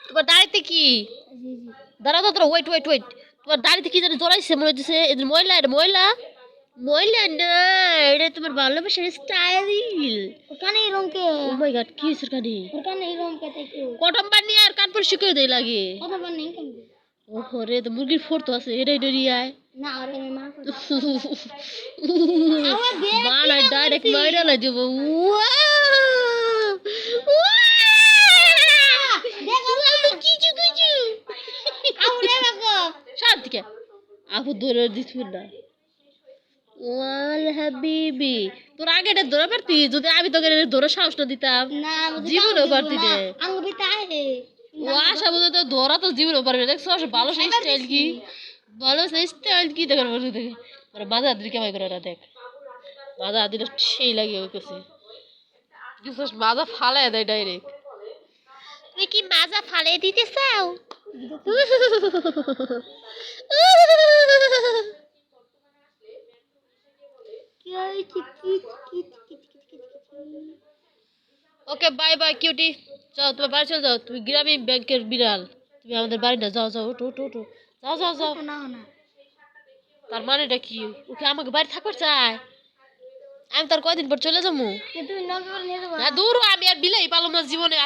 তোমার দাড়িতে কি? দাঁড়াও তো, ওয়েট ওয়েট ওয়েট। তোমার দাড়িতে কি জানি জড়াইছে মনে হচ্ছে, এটা ময়লা, এটা ময়লা। ময়লা না, এটা তোমার ভালোবাসার স্টাইল। কানে এরকম কে? ও মাই গড, কি হইছে কানে? কানে এরকম কে তাই কেউ? কটম পানি আর কান পরিষ্কার করে দেই লাগে। কথা বল নেই কেন? ওহো রে, তো মুরগির ফোর তো আছে, এটাই ডরি আয়। না আরে আমি মা করে। মা না ডাইরেক্ট মাইরা লাই দেব। কিছু কিছু আউরে বাগো। শান্তিকে আপু ধরে দিচ্ছিল না। ওয়াল হাবিবি, তোর আগে এটা ধরে পারতি, যদি আমি তোকে এটা ধরে সাহস না দিতাম। না জীবনেও পারতি রে। আঙ্গুবি তাই হে। ও আশা বুঝে তো ধরা তো জীবনেও পারবে। দেখছো ভালো স্টাইল কি, ভালো স্টাইল কি দেখার বসে দেখে ওরা বাধা দিকে কামাই করে না। দেখ বাধা দিলে সেই লাগে ওই কাছে কিছু মাজা ফালাই দেয় ডাইরেক্ট। তুমি কি মাজা ফালিয়ে দিতে চাও? কি হইছে কি কি কি। ওকে বাই বাই কিউটি, যাও তোমার বাড়ি চলে যাও। তুমি গ্রামীণ ব্যাংকের বিড়াল, তুমি আমাদের বাড়ি না। যাও যাও, ওঠো ওঠো ওঠো, যাও যাও যাও। না না তার মানেটা কি? ওকে আমাকে বাড়ি থাকতে চায়? আমি তার কয়দিন পর চলে যাবো। তুই নগর নিয়ে যাবো। না দূর, আমি আর বিলাই পালাম না জীবনে।